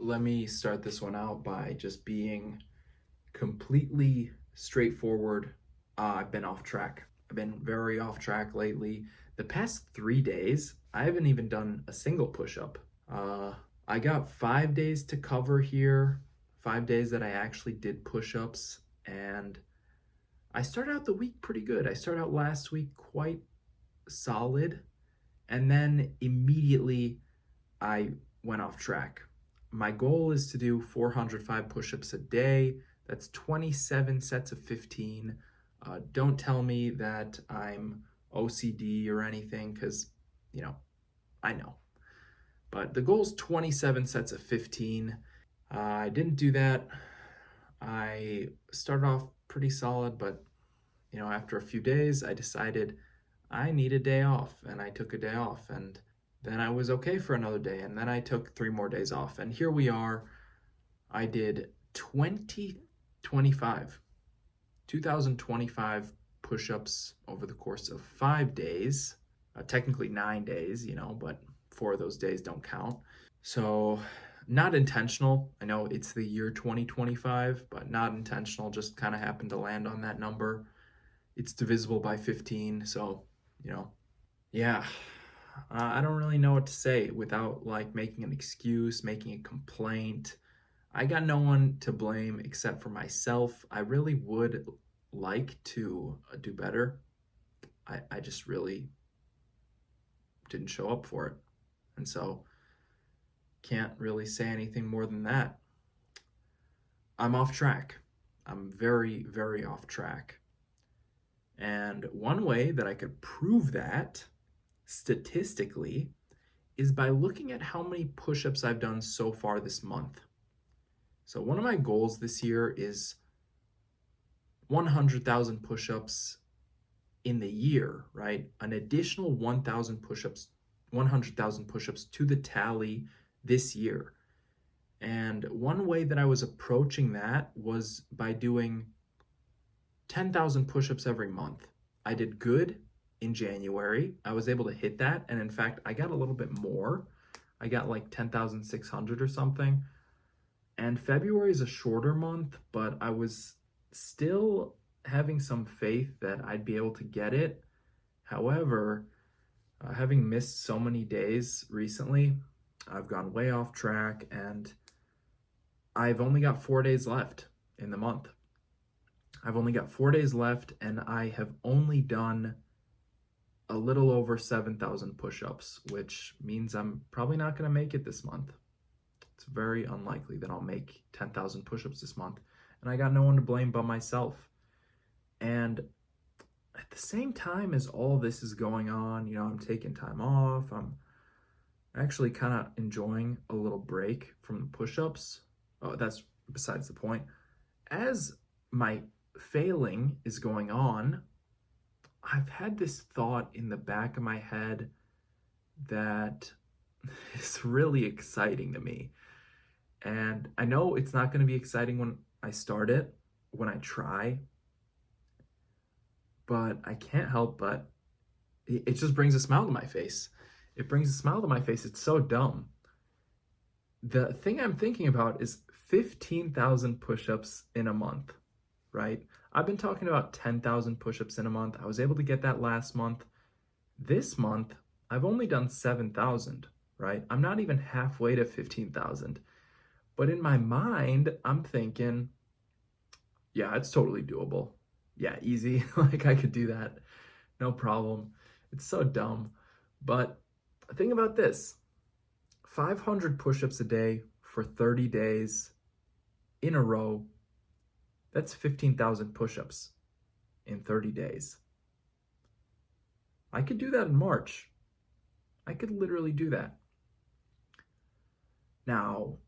let me start this one out by just being completely straightforward. I've been off track. I've been very off track lately. The past 3 days, I haven't even done a single push up. Uh, I got 5 days to cover here, 5 days that I actually did push ups, and I started out the week pretty good. I started out last week quite solid, and then immediately I went off track. My goal is to do 405 push ups a day. That's 27 sets of 15. Don't tell me that I'm OCD or anything because, you know, I know. But the goal is 27 sets of 15. I didn't do that. I started off pretty solid, but, after a few days, I decided I need a day off, and I took a day off, and then I was okay for another day, and then I took 3 more days off, and here we are. I did 2025 push-ups over the course of 5 days, technically 9 days, but 4 of those days don't count. So not intentional. I know it's the year 2025, but not intentional, just kind of happened to land on that number. It's divisible by 15, so, yeah. I don't really know what to say without like making an excuse, making a complaint. I got no one to blame except for myself. I really would like to do better. I just really didn't show up for it. And so can't really say anything more than that. I'm off track. I'm very, very off track. And one way that I could prove that statistically is by looking at how many push-ups I've done so far this month. So one of my goals this year is 100,000 push-ups in the year, right? An additional 1,000 push-ups, 100,000 push-ups to the tally this year. And one way that I was approaching that was by doing 10,000 push-ups every month. I did good in January. I was able to hit that, and in fact, I got a little bit more. I got like 10,600 or something. And February is a shorter month, but I was still having some faith that I'd be able to get it. However, having missed so many days recently, I've gone way off track, and I've only got 4 days left in the month. I've only got 4 days left, and I have only done a little over 7,000 push-ups, which means I'm probably not going to make it this month. It's very unlikely that I'll make 10,000 push-ups this month, and I got no one to blame but myself. And at the same time as all this is going on, I'm taking time off. I'm actually kind of enjoying a little break from the push-ups. Oh, that's besides the point. As my failing is going on, I've had this thought in the back of my head that is really exciting to me. And I know it's not going to be exciting when I start it, when I try, but I can't help but it just brings a smile to my face. It brings a smile to my face. It's so dumb. The thing I'm thinking about is 15,000 push-ups in a month, right? I've been talking about 10,000 push-ups in a month. I was able to get that last month. This month, I've only done 7,000, right? I'm not even halfway to 15,000. But in my mind, I'm thinking, yeah, it's totally doable. Yeah, easy. Like I could do that. No problem. It's so dumb. But think about this. 500 push-ups a day for 30 days in a row. That's 15,000 push-ups in 30 days. I could do that in March. I could literally do that. Now,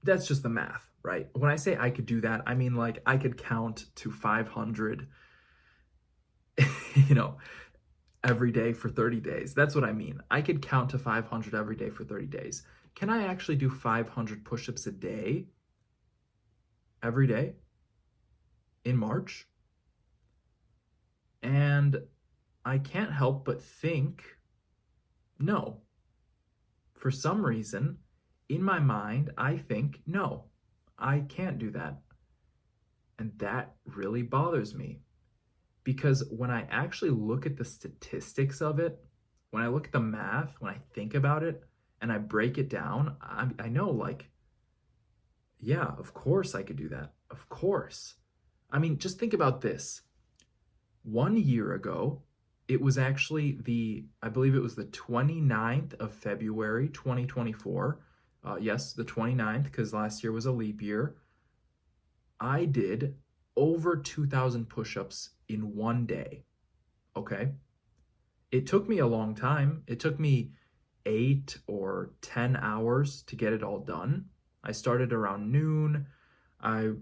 that's just the math, right? When I say I could do that, I mean like I could count to 500, every day for 30 days. That's what I mean. I could count to 500 every day for 30 days. Can I actually do 500 push-ups a day every day in March? And I can't help but think, no. For some reason, in my mind, I think, no, I can't do that. And that really bothers me because when I actually look at the statistics of it, when I look at the math, when I think about it and I break it down, I know, like, yeah, of course I could do that. Of course. I mean, just think about this. 1 year ago, it was actually I believe it was the 29th of February, 2024. Yes, the 29th, because last year was a leap year. I did over 2,000 push ups in one day. Okay. It took me a long time. It took me 8 or 10 hours to get it all done. I started around noon. I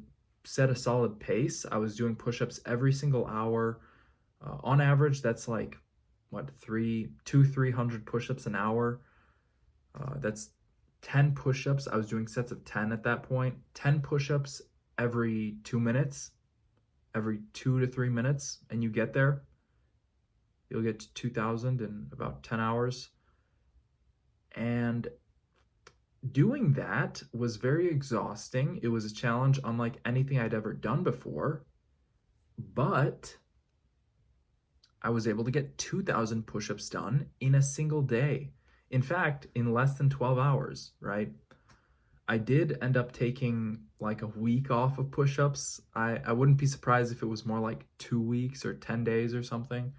set a solid pace. I was doing push ups every single hour. On average, that's like what, 300 push ups an hour. That's 10 push ups. I was doing sets of 10 at that point. 10 push ups every 2 minutes, every 2 to 3 minutes, and you get there. You'll get to 2,000 in about 10 hours. And doing that was very exhausting. It was a challenge unlike anything I'd ever done before. But I was able to get 2,000 push ups done in a single day. In fact, in less than 12 hours, right? I did end up taking like a week off of push ups. I wouldn't be surprised if it was more like 2 weeks or 10 days or something.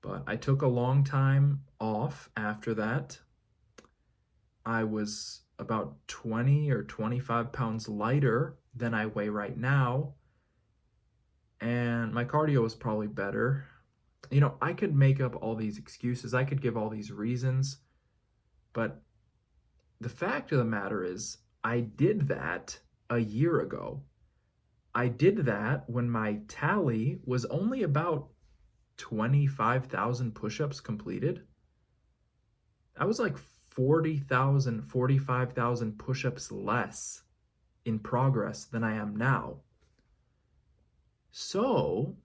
But I took a long time off after that. I was about 20 or 25 pounds lighter than I weigh right now. And my cardio was probably better. You know, I could make up all these excuses, I could give all these reasons, but the fact of the matter is, I did that a year ago. I did that when my tally was only about 25,000 push ups completed. I was like 40,000, 45,000 push ups less in progress than I am now. So,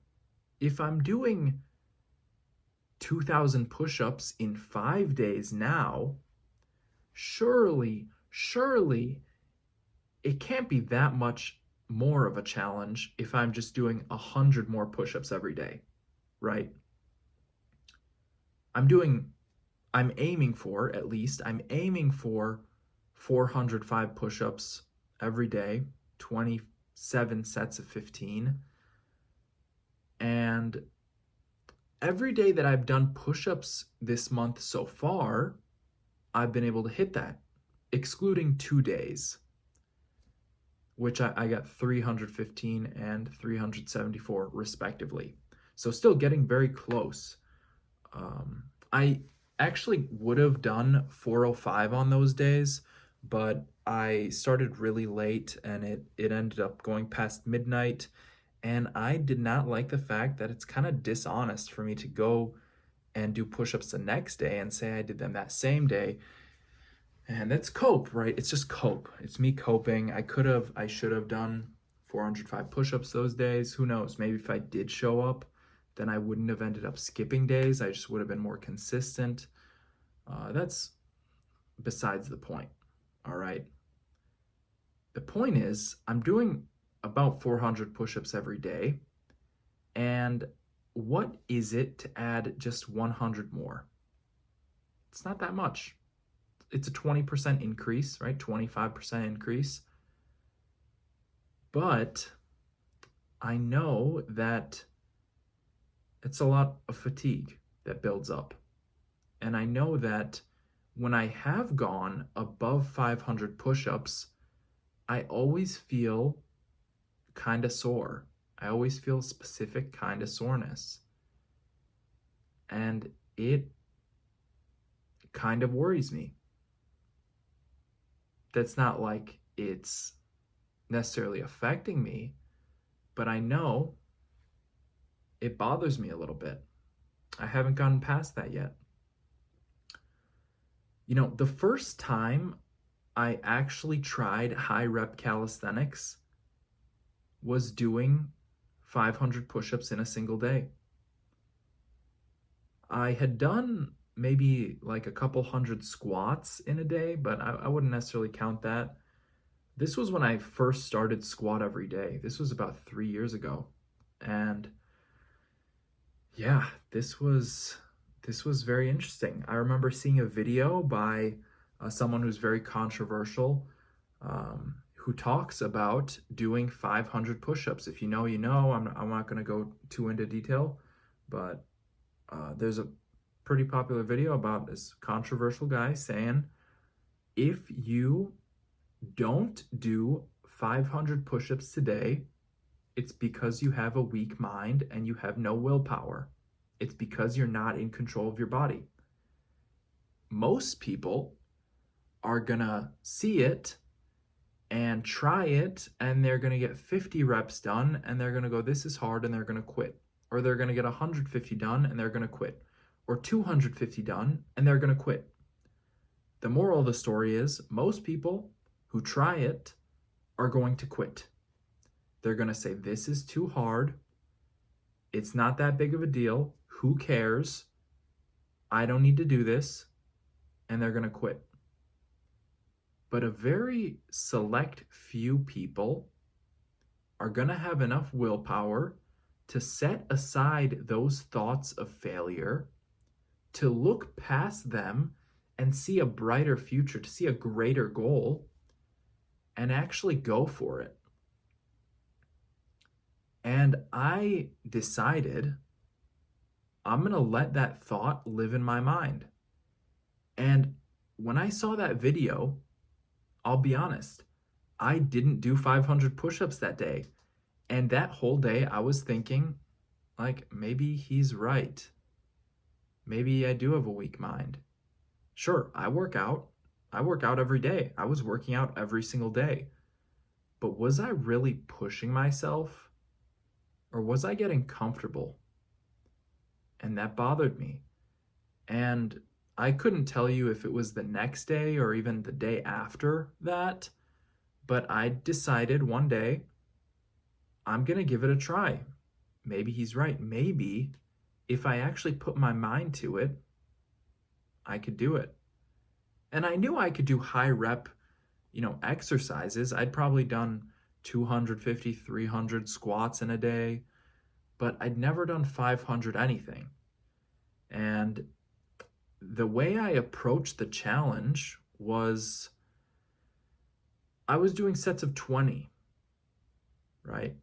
if I'm doing 2,000 push ups in 5 days now, surely it can't be that much more of a challenge if I'm just doing 100 more push ups every day, right? I'm aiming for, at least, I'm aiming for 405 push ups every day, 27 sets of 15. And every day that I've done push ups this month so far, I've been able to hit that, excluding 2 days, which I got 315 and 374 respectively. So still getting very close. I actually would have done 405 on those days, but I started really late and it ended up going past midnight. And I did not like the fact that it's kind of dishonest for me to go and do push-ups the next day and say I did them that same day. And that's cope, right? It's just cope. It's me coping. I should have done 405 push-ups those days. Who knows? Maybe if I did show up, then I wouldn't have ended up skipping days. I just would have been more consistent. That's besides the point. All right. The point is, I'm doing about 400 push-ups every day. And what is it to add just 100 more? It's not that much. It's a 20% increase, right? 25% increase. But I know that it's a lot of fatigue that builds up. And I know that when I have gone above 500 push-ups, I always feel kind of sore. I always feel specific kind of soreness. And it kind of worries me. That's not like it's necessarily affecting me, but I know it bothers me a little bit. I haven't gotten past that yet. You know, the first time I actually tried high rep calisthenics was doing 500 push-ups in a single day. I had done maybe like a couple hundred squats in a day, but I wouldn't necessarily count that. This was when I first started squat every day. This was about 3 years ago. And yeah, this was very interesting. I remember seeing a video by someone who's very controversial, who talks about doing 500 push-ups. If you know, you know. I'm not going to go too into detail, but there's a pretty popular video about this controversial guy saying, if you don't do 500 push-ups today, it's because you have a weak mind and you have no willpower. It's because you're not in control of your body. Most people are gonna see it and try it, and they're gonna get 50 reps done, and they're gonna go, this is hard, and they're gonna quit. Or they're gonna get 150 done, and they're gonna quit. Or 250 done, and they're gonna quit. The moral of the story is, most people who try it are going to quit. They're going to say, this is too hard. It's not that big of a deal. Who cares? I don't need to do this. And they're going to quit. But a very select few people are going to have enough willpower to set aside those thoughts of failure, to look past them and see a brighter future, to see a greater goal, and actually go for it. And I decided I'm going to let that thought live in my mind. And when I saw that video, I'll be honest, I didn't do 500 push-ups that day. And that whole day I was thinking, like, maybe he's right. Maybe I do have a weak mind. Sure, I work out. I work out every day. I was working out every single day. But was I really pushing myself? Or was I getting comfortable? And that bothered me. And I couldn't tell you if it was the next day or even the day after that, but I decided one day, I'm going to give it a try. Maybe he's right. Maybe if I actually put my mind to it, I could do it. And I knew I could do high rep, exercises. I'd probably done 250, 300 squats in a day, but I'd never done 500 anything. And the way I approached the challenge was I was doing sets of 20, right?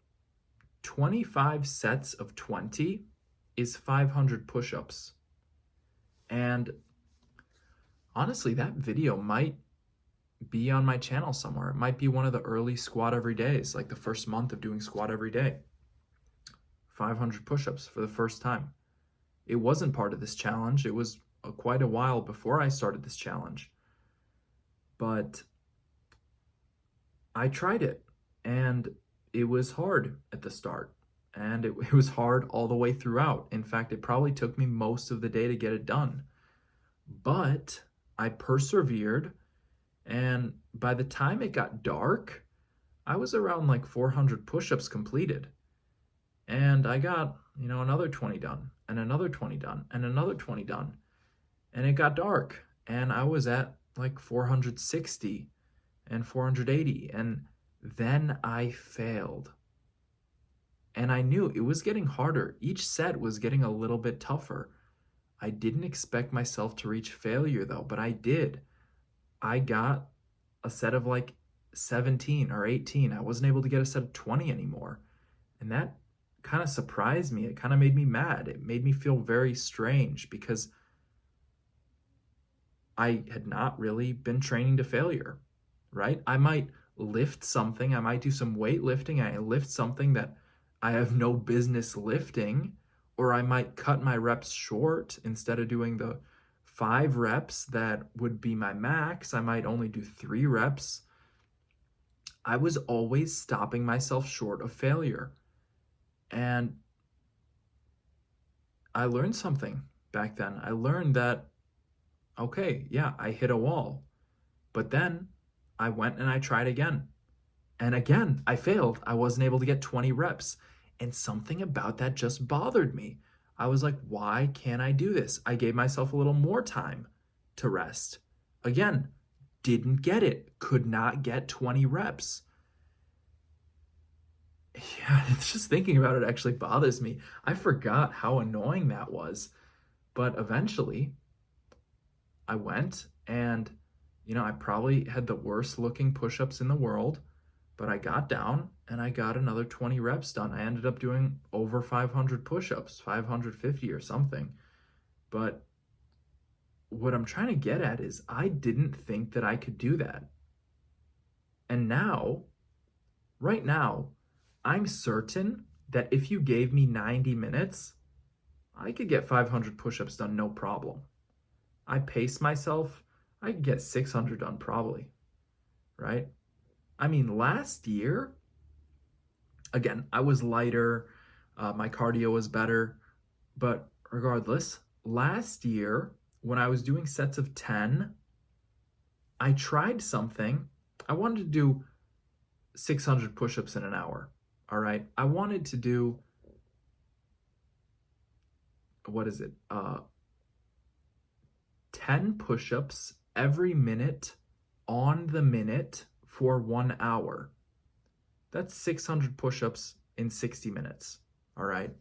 25 sets of 20 is 500 push-ups. And honestly, that video might be on my channel somewhere. It might be one of the early squat every days, like the first month of doing squat every day. 500 push-ups for the first time. It wasn't part of this challenge. It was quite a while before I started this challenge. But I tried it, and it was hard at the start. And it was hard all the way throughout. In fact, it probably took me most of the day to get it done. But I persevered, and by the time it got dark, I was around like 400 push-ups completed. And I got, another 20 done, and another 20 done, and another 20 done. And it got dark, and I was at like 460 and 480, and then I failed. And I knew it was getting harder. Each set was getting a little bit tougher. I didn't expect myself to reach failure though, but I did. I got a set of like 17 or 18. I wasn't able to get a set of 20 anymore. And that kind of surprised me. It kind of made me mad. It made me feel very strange because I had not really been training to failure, right? I might lift something. I might do some weightlifting. I lift something that I have no business lifting, or I might cut my reps short. Instead of doing the 5 reps that would be my max, I might only do 3 reps. I was always stopping myself short of failure. And I learned something back then. I learned that, okay, yeah, I hit a wall. But then I went and I tried again. And again, I failed. I wasn't able to get 20 reps. And something about that just bothered me. I was like, why can't I do this? I gave myself a little more time to rest. Again, didn't get it. Could not get 20 reps. Yeah, it's just thinking about it actually bothers me. I forgot how annoying that was. But eventually, I went and, I probably had the worst looking push ups in the world, but I got down and I got another 20 reps done. I ended up doing over 500 push ups, 550 or something. But what I'm trying to get at is I didn't think that I could do that. And now, right now, I'm certain that if you gave me 90 minutes, I could get 500 push ups done no problem. I pace myself, I could get 600 done probably, right? I mean, last year, again, I was lighter, my cardio was better, but regardless, last year, when I was doing sets of 10, I tried something. I wanted to do 600 push ups in an hour. All right. I wanted to do, what is it? 10 push ups every minute on the minute for 1 hour. That's 600 push ups in 60 minutes. All right.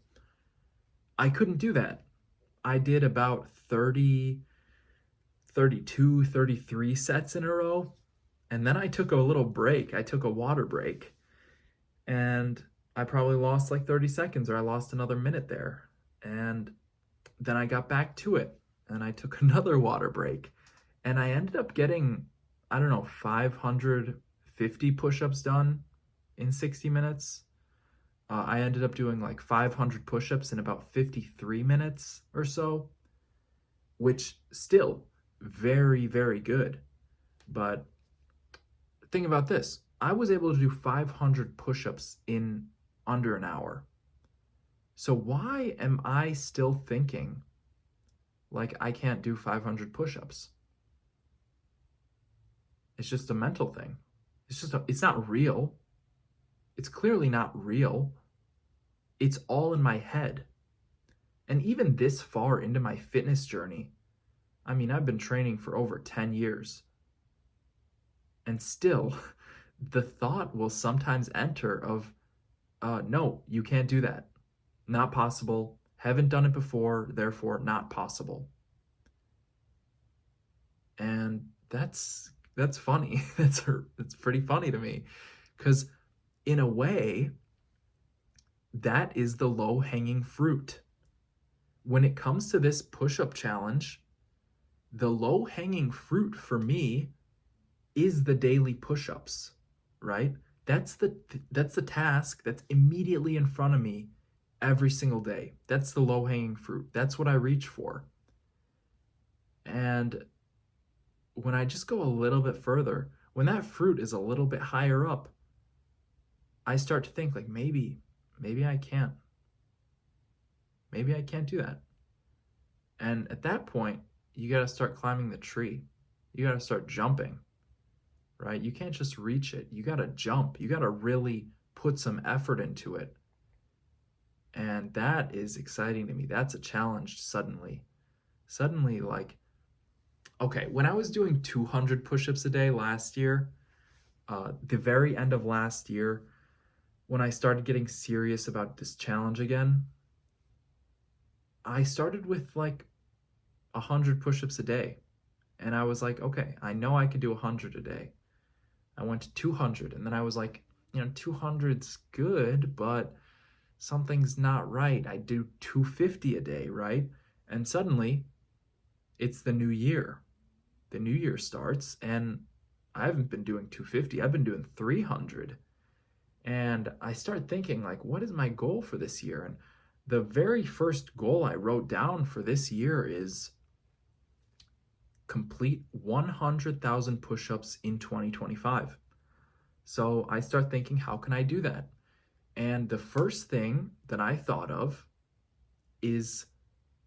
I couldn't do that. I did about 30, 32, 33 sets in a row. And then I took a little break. I took a water break. And I probably lost like 30 seconds or I lost another minute there. And then I got back to it and I took another water break. And I ended up getting, I don't know, 550 push ups done in 60 minutes. I ended up doing like 500 push ups in about 53 minutes or so, which still very, very good. But think about this, I was able to do 500 push ups in under an hour. So why am I still thinking like I can't do 500 push ups? It's just a mental thing. It's not real. It's clearly not real. It's all in my head. And even this far into my fitness journey, I mean, I've been training for over 10 years. And still, the thought will sometimes enter of, no, you can't do that. Not possible. Haven't done it before, therefore not possible. And that's funny. It's pretty funny to me because in a way, that is the low-hanging fruit. When it comes to this push-up challenge, the low-hanging fruit for me is the daily push-ups, right? That's the task that's immediately in front of me every single day. That's the low-hanging fruit. That's what I reach for. And when I just go a little bit further, when that fruit is a little bit higher up, I start to think like maybe I can't. Maybe I can't do that. And at that point, you got to start climbing the tree. You got to start jumping, right? You can't just reach it. You got to jump. You got to really put some effort into it. And that is exciting to me. That's a challenge suddenly. Suddenly, like, okay, when I was doing 200 push-ups a day last year, the very end of last year, when I started getting serious about this challenge again, I started with like 100 push-ups a day. And I was like, okay, I know I could do 100 a day. I went to 200 and then I was like, 200's good, but something's not right. I do 250 a day, right? And suddenly it's the new year. The new year starts and I haven't been doing 250. I've been doing 300. And I start thinking like, what is my goal for this year? And the very first goal I wrote down for this year is complete 100,000 push-ups in 2025. So I start thinking, how can I do that? And the first thing that I thought of is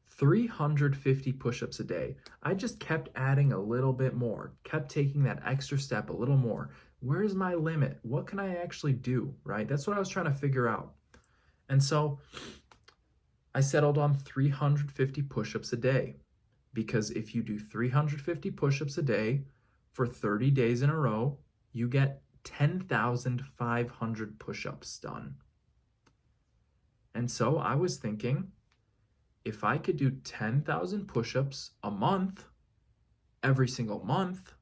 350 push-ups a day. I just kept adding a little bit more, kept taking that extra step a little more. Where's my limit? What can I actually do, right? That's what I was trying to figure out. And so I settled on 350 push-ups a day, because if you do 350 push-ups a day for 30 days in a row, you get 10,500 push-ups done. And so I was thinking, if I could do 10,000 push-ups a month, every single month,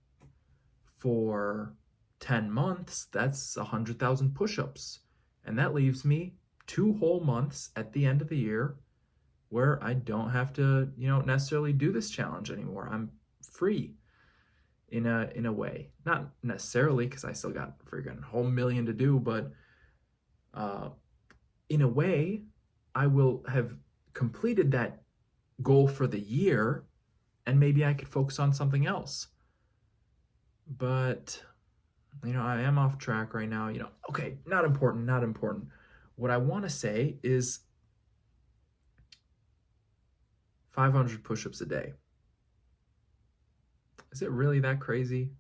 for 10 months, that's 100,000 push-ups. And that leaves me 2 whole months at the end of the year where I don't have to, necessarily do this challenge anymore. I'm free in a way. Not necessarily, because I still got freaking whole million to do, but in a way, I will have completed that goal for the year, and maybe I could focus on something else. But I am off track right now. Okay, not important. What I want to say is 500 push-ups a day. Is it really that crazy?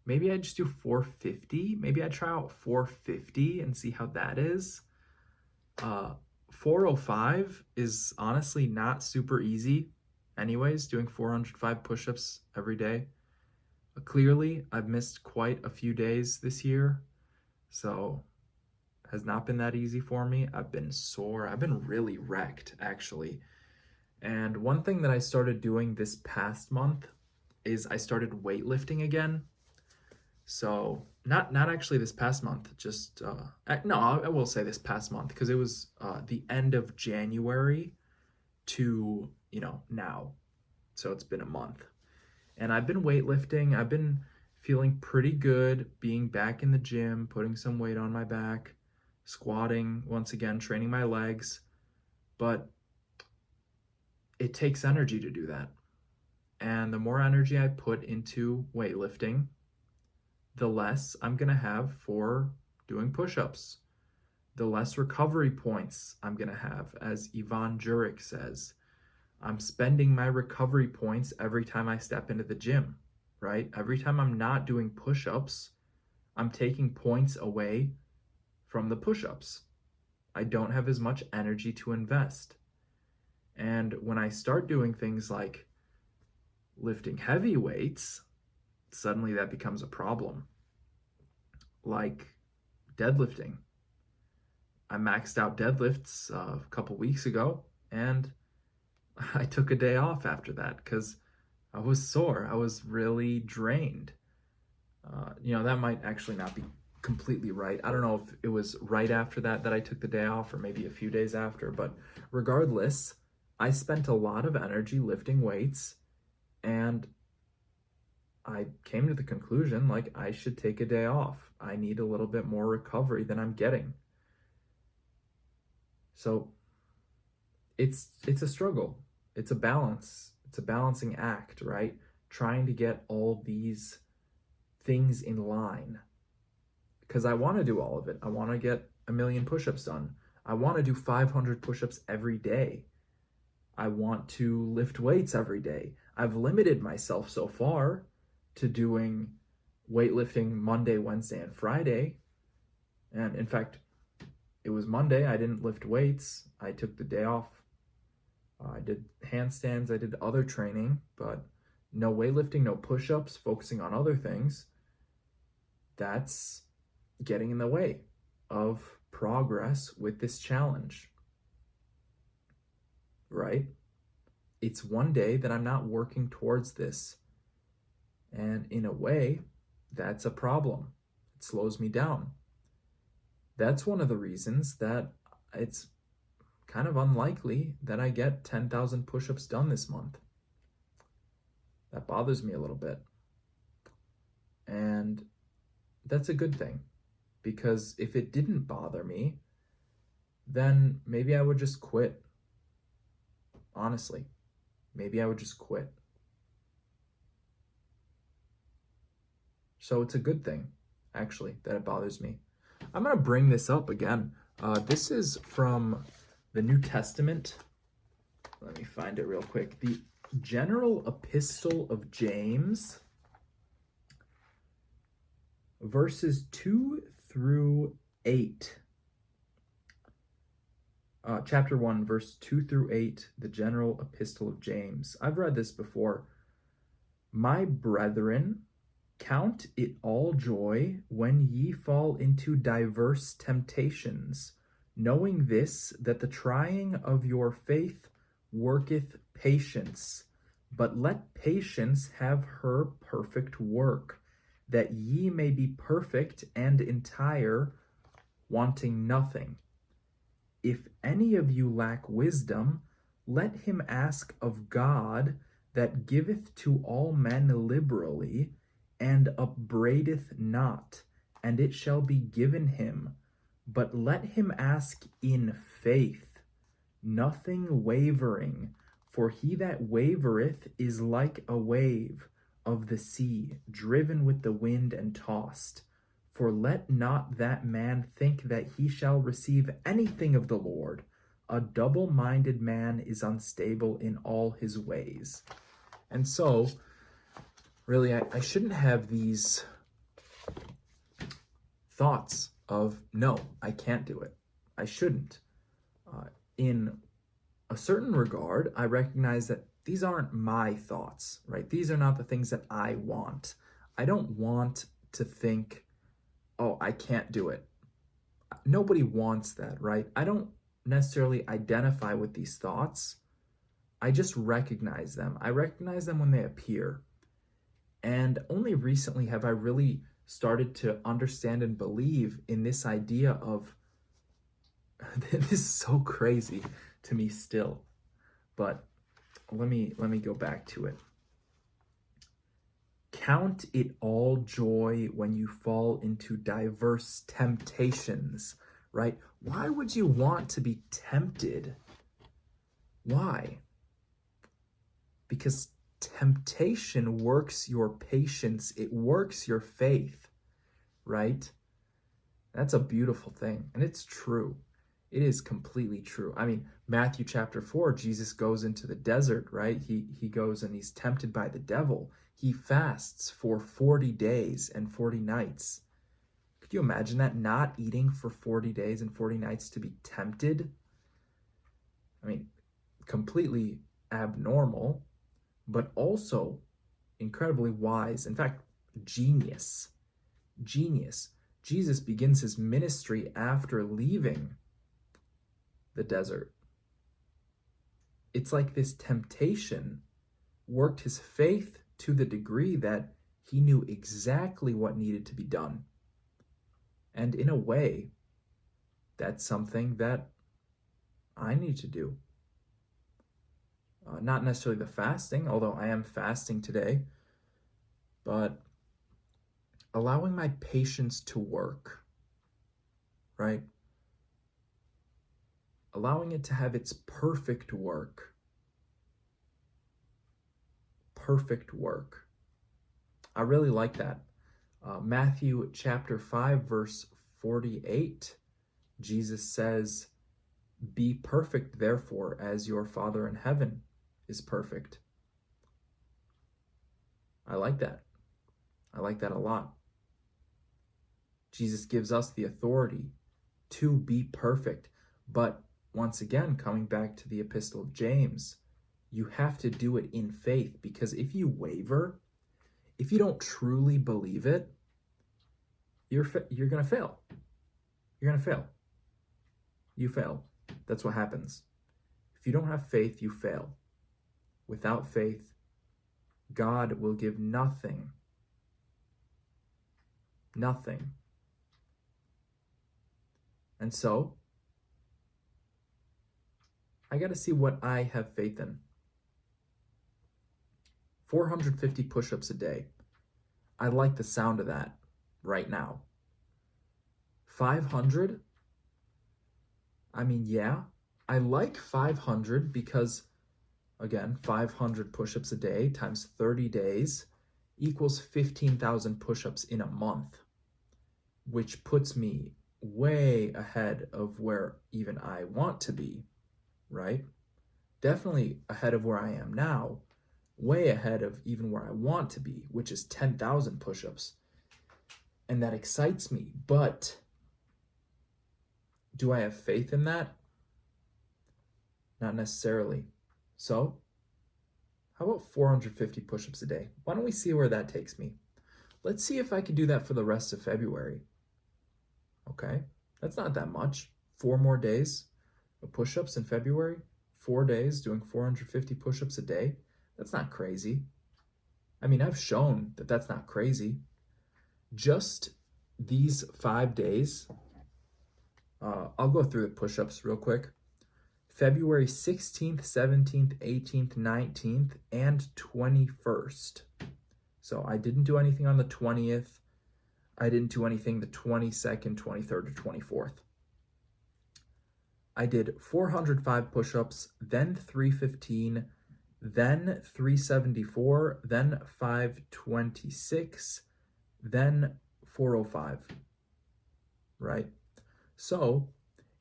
Maybe I just do 450. Maybe I try out 450 and see how that is. 405 is honestly not super easy anyways, doing 405 push-ups every day. Clearly, I've missed quite a few days this year, so it has not been that easy for me. I've been sore. I've been really wrecked, actually. And one thing that I started doing this past month is I started weightlifting again. So not actually this past month, just no, I will say this past month, because it was the end of January to now. So it's been a month. And I've been weightlifting. I've been feeling pretty good being back in the gym, putting some weight on my back, squatting, once again, training my legs. But it takes energy to do that. And the more energy I put into weightlifting, the less I'm going to have for doing push-ups. The less recovery points I'm going to have, as Ivan Jurek says. I'm spending my recovery points every time I step into the gym, right? Every time I'm not doing push-ups, I'm taking points away from the push-ups. I don't have as much energy to invest. And when I start doing things like lifting heavy weights, suddenly that becomes a problem. Like deadlifting. I maxed out deadlifts a couple weeks ago, and I took a day off after that because I was sore. I was really drained. That might actually not be completely right. I don't know if it was right after that I took the day off, or maybe a few days after, but regardless, I spent a lot of energy lifting weights, and I came to the conclusion, I should take a day off. I need a little bit more recovery than I'm getting. So it's a struggle. It's a balance. It's a balancing act, right? Trying to get all these things in line. Because I want to do all of it. I want to get 1,000,000 push-ups done. I want to do 500 push-ups every day. I want to lift weights every day. I've limited myself so far to doing weightlifting Monday, Wednesday, and Friday. And in fact, it was Monday. I didn't lift weights. I took the day off. I did handstands. I did other training, but no weightlifting, no push-ups, focusing on other things. That's getting in the way of progress with this challenge, right? It's one day that I'm not working towards this. And in a way, that's a problem. It slows me down. That's one of the reasons that it's kind of unlikely that I get 10,000 push-ups done this month. That bothers me a little bit. And that's a good thing, because if it didn't bother me, then maybe I would just quit. Honestly, maybe I would just quit. So it's a good thing, actually, that it bothers me. I'm going to bring this up again. This is from the New Testament. Let me find it real quick. The General Epistle of James, verses 2 through 8. chapter 1, verse 2 through 8, the general epistle of James. I've read this before. My brethren, count it all joy when ye fall into diverse temptations, knowing this, that the trying of your faith worketh patience. But let patience have her perfect work, that ye may be perfect and entire, wanting nothing. If any of you lack wisdom, let him ask of God, that giveth to all men liberally, and upbraideth not, and it shall be given him. But let him ask in faith, nothing wavering. For he that wavereth is like a wave of the sea, driven with the wind and tossed. For let not that man think that he shall receive anything of the Lord. A double-minded man is unstable in all his ways. And so, really, I shouldn't have these thoughts of, no, I can't do it. I shouldn't. In a certain regard, I recognize that these aren't my thoughts, right? These are not the things that I want. I don't want to think, oh, I can't do it. Nobody wants that, right? I don't necessarily identify with these thoughts. I just recognize them. I recognize them when they appear. And only recently have I really started to understand and believe in this idea of, this is so crazy to me still, but let me go back to it. Count it all joy when you fall into diverse temptations, right? Why would you want to be tempted? Why? Because temptation works your patience, it works your faith, right? That's a beautiful thing, and it's true. It is completely true. I mean, Matthew chapter 4, Jesus goes into the desert, right? He goes and he's tempted by the devil. He fasts for 40 days and 40 nights. Could you imagine that? Not eating for 40 days and 40 nights to be tempted? I mean, completely abnormal, but also incredibly wise. In fact, genius. Genius. Jesus begins his ministry after leaving the desert. It's like this temptation worked his faith to the degree that he knew exactly what needed to be done. And in a way, that's something that I need to do. Not necessarily the fasting, although I am fasting today, but allowing my patience to work, right? Allowing it to have its perfect work. Perfect work. I really like that. Matthew chapter 5, verse 48, Jesus says, "Be perfect, therefore, as your Father in heaven is perfect." I like that. I like that a lot. Jesus gives us the authority to be perfect. But once again, coming back to the Epistle of James, you have to do it in faith, because if you waver, if you don't truly believe it, you're going to fail. You're going to fail. You fail. That's what happens. If you don't have faith, you fail. Without faith, God will give nothing. Nothing. And so, I got to see what I have faith in. 450 push-ups a day. I like the sound of that right now. 500? I mean, yeah, I like 500 because, again, 500 push-ups a day times 30 days equals 15,000 push-ups in a month, which puts me way ahead of where even I want to be, right? Definitely ahead of where I am now, way ahead of even where I want to be, which is 10,000 push-ups. And that excites me, but do I have faith in that? Not necessarily. So, how about 450 push-ups a day? Why don't we see where that takes me? Let's see if I can do that for the rest of February. Okay, that's not that much. 4 more days of push-ups in February. 4 days doing 450 push-ups a day. That's not crazy. I mean, I've shown that that's not crazy. Just these 5 days, I'll go through the push-ups real quick. February 16th, 17th, 18th, 19th, and 21st. So I didn't do anything on the 20th. I didn't do anything the 22nd, 23rd, or 24th. I did 405 push-ups, then 315, then 374, then 526, then 405, right? So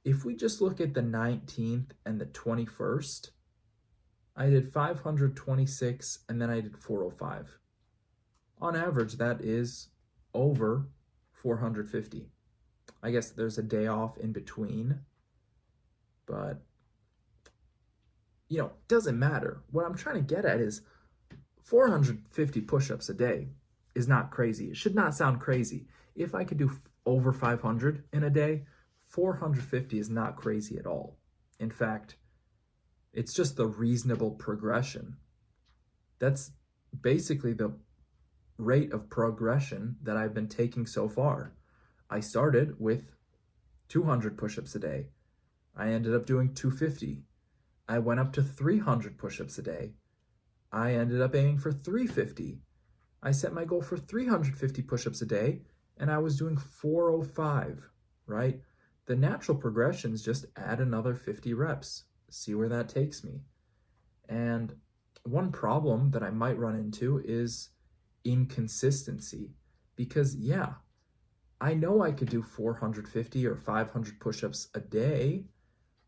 if we just look at the 19th and the 21st, I did 526 and then I did 405. On average, that is over 450. I guess there's a day off in between, but doesn't matter. What I'm trying to get at is 450 push-ups a day is not crazy. It should not sound crazy. If I could do over 500 in a day, 450 is not crazy at all. In fact, it's just the reasonable progression. That's basically the rate of progression that I've been taking so far. I started with 200 push-ups a day. I ended up doing 250. I went up to 300 push-ups a day. I ended up aiming for 350. I set my goal for 350 push-ups a day, and I was doing 405, right? The natural progression is just add another 50 reps, see where that takes me. And one problem that I might run into is inconsistency, because I know I could do 450 or 500 push-ups a day,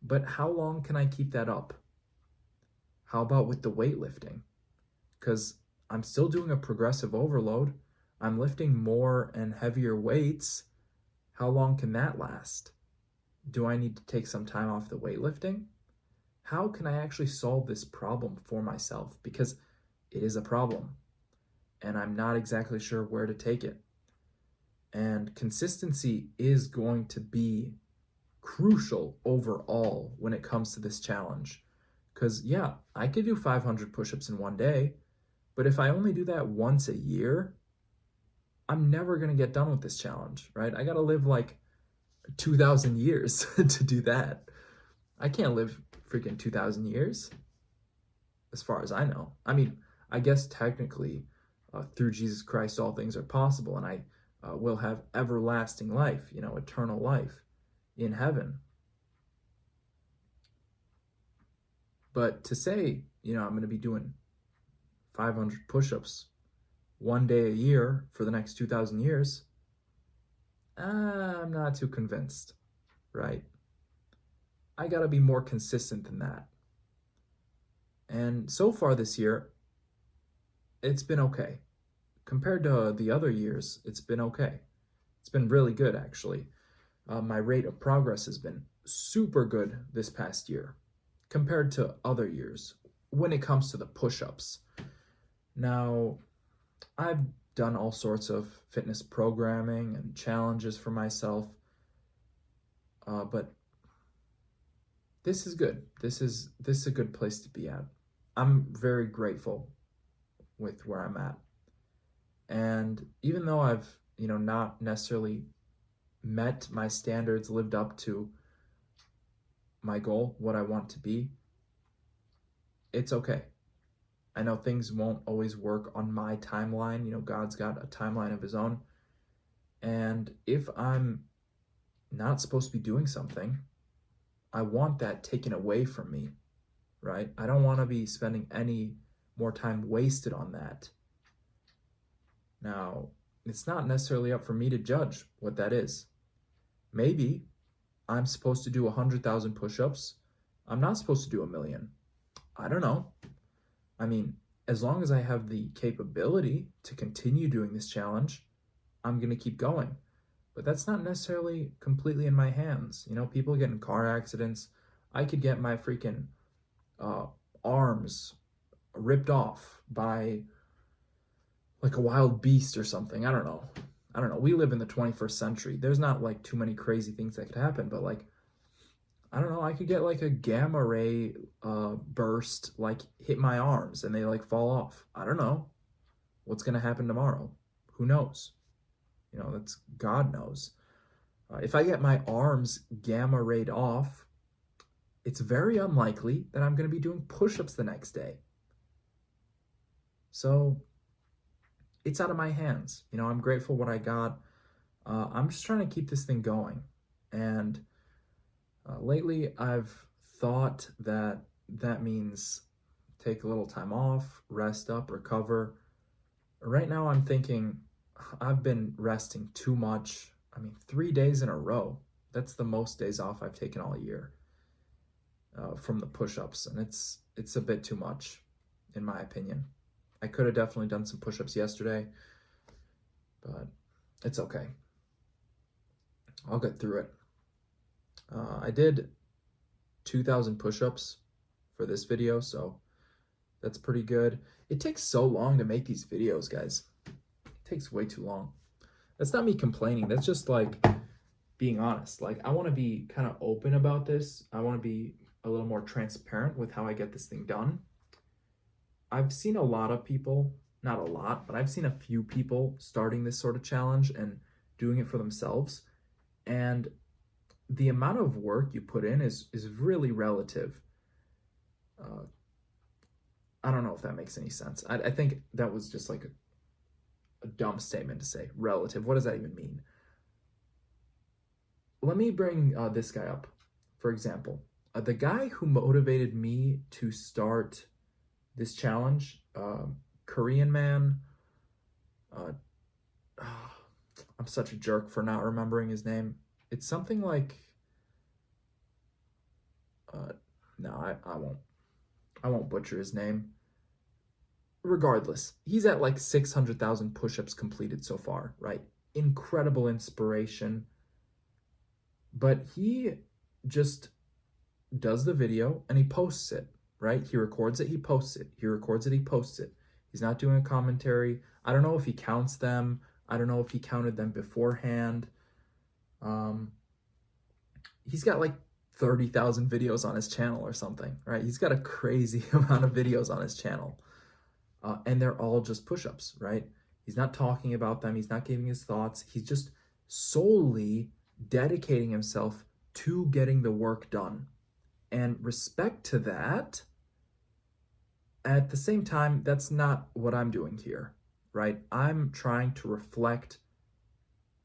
but how long can I keep that up? How about with the weightlifting? Because I'm still doing a progressive overload. I'm lifting more and heavier weights. How long can that last? Do I need to take some time off the weightlifting? How can I actually solve this problem for myself? Because it is a problem, and I'm not exactly sure where to take it. And consistency is going to be crucial overall when it comes to this challenge. Because I could do 500 push-ups in one day, but if I only do that once a year, I'm never going to get done with this challenge, right? I got to live like 2,000 years to do that. I can't live freaking 2,000 years, as far as I know. I mean, I guess technically, through Jesus Christ, all things are possible, and I will have everlasting life, eternal life in heaven. But to say, I'm going to be doing 500 push-ups one day a year for the next 2,000 years, I'm not too convinced, right? I got to be more consistent than that. And so far this year, it's been okay. Compared to the other years, it's been okay. It's been really good, actually. My rate of progress has been super good this past year compared to other years when it comes to the push-ups. Now, I've done all sorts of fitness programming and challenges for myself, but this is good. This is a good place to be at. I'm very grateful with where I'm at. And even though I've, not necessarily met my standards, lived up to my goal, what I want to be, it's okay. I know things won't always work on my timeline. God's got a timeline of his own. And if I'm not supposed to be doing something, I want that taken away from me, right? I don't want to be spending any more time wasted on that. Now, it's not necessarily up for me to judge what that is. Maybe I'm supposed to do 100,000 push-ups. I'm not supposed to do 1,000,000. I don't know. I mean, as long as I have the capability to continue doing this challenge, I'm going to keep going. But that's not necessarily completely in my hands. People get in car accidents. I could get my freaking uh, arms ripped off by like a wild beast or something. I don't know. I don't know. We live in the 21st century. There's not like too many crazy things that could happen, but like, I don't know. I could get like a gamma ray burst, like hit my arms and they like fall off. I don't know what's going to happen tomorrow. Who knows? You know, that's God knows. If I get my arms gamma rayed off, it's very unlikely that I'm going to be doing push-ups the next day. So it's out of my hands. You know, I'm grateful what I got. I'm just trying to keep this thing going. And lately, I've thought that that means take a little time off, rest up, recover. Right now, I'm thinking I've been resting too much. I mean, 3 days in a row. That's the most days off I've taken all year from the push-ups, and it's a bit too much, in my opinion. I could have definitely done some push-ups yesterday, but it's okay. I'll get through it. I did 2,000 push-ups for this video, so that's pretty good. It takes so long to make these videos, guys. It takes way too long. That's not me complaining. That's just like being honest. Like, I want to be kind of open about this. I want to be a little more transparent with how I get this thing done. I've seen a lot of people, not a lot, but I've seen a few people starting this sort of challenge and doing it for themselves. And the amount of work you put in is really relative. I don't know if that makes any sense. I think that was just like a dumb statement to say. Relative. What does that even mean? Let me bring this guy up, for example. The guy who motivated me to start this challenge, Korean man. I'm such a jerk for not remembering his name. It's something like, no, I won't butcher his name. Regardless, he's at like 600,000 push-ups completed so far, right? Incredible inspiration. But he just does the video and he posts it, right? He records it, he posts it. He records it, he posts it. He's not doing a commentary. I don't know if he counts them. I don't know if he counted them beforehand. He's got like 30,000 videos on his channel or something, right? He's got a crazy amount of videos on his channel. And they're all just push-ups, right? He's not talking about them. He's not giving his thoughts. He's just solely dedicating himself to getting the work done. And respect to that. At the same time, that's not what I'm doing here, right? I'm trying to reflect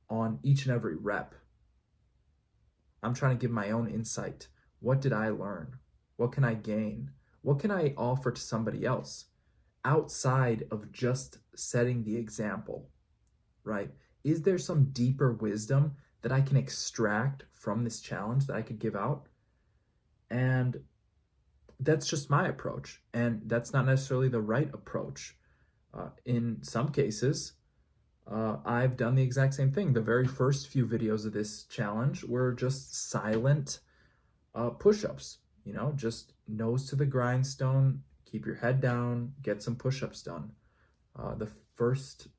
on each and every rep. I'm trying to give my own insight. What did I learn? What can I gain? What can I offer to somebody else outside of just setting the example, right? Is there some deeper wisdom that I can extract from this challenge that I could give out? And that's just my approach. And that's not necessarily the right approach. In some cases, I've done the exact same thing. The very first few videos of this challenge were just silent push-ups, you know, just nose to the grindstone, keep your head down, get some push-ups done. The first,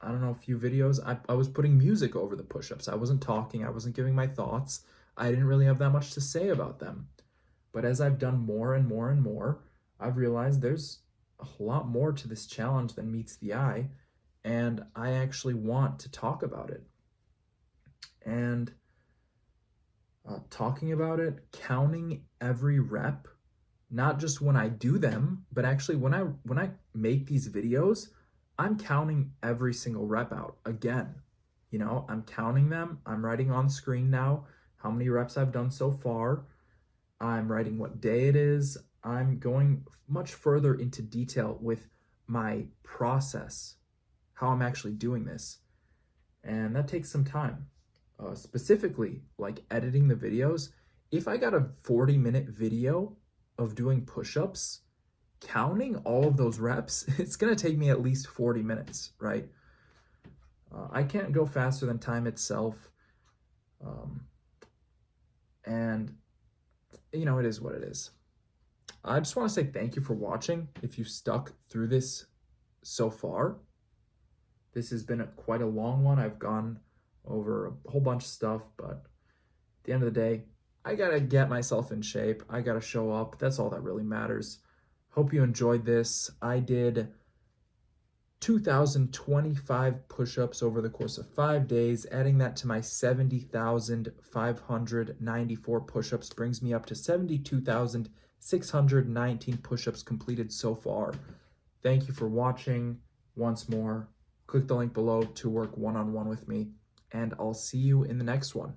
I don't know, few videos, I was putting music over the push-ups. I wasn't talking, I wasn't giving my thoughts. I didn't really have that much to say about them. But as I've done more and more and more, I've realized there's a lot more to this challenge than meets the eye, and I actually want to talk about it. And talking about it, counting every rep, not just when I do them, but actually when I make these videos, I'm counting every single rep out again. You know, I'm counting them. I'm writing on screen now how many reps I've done so far. I'm writing what day it is. I'm going much further into detail with my process, how I'm actually doing this. And that takes some time. Specifically, like editing the videos. If I got a 40-minute video of doing push-ups, counting all of those reps, it's going to take me at least 40 minutes, right? I can't go faster than time itself. And, you know, it is what it is. I just want to say thank you for watching. If you stuck through this so far, this has been quite a long one. I've gone over a whole bunch of stuff, but at the end of the day, I gotta get myself in shape. I gotta show up. That's all that really matters. Hope you enjoyed this. I did 2,025 push-ups over the course of 5 days. Adding that to my 70,594 push-ups brings me up to 72,619 push-ups completed so far. Thank you for watching. Once more, click the link below to work one-on-one with me, and I'll see you in the next one.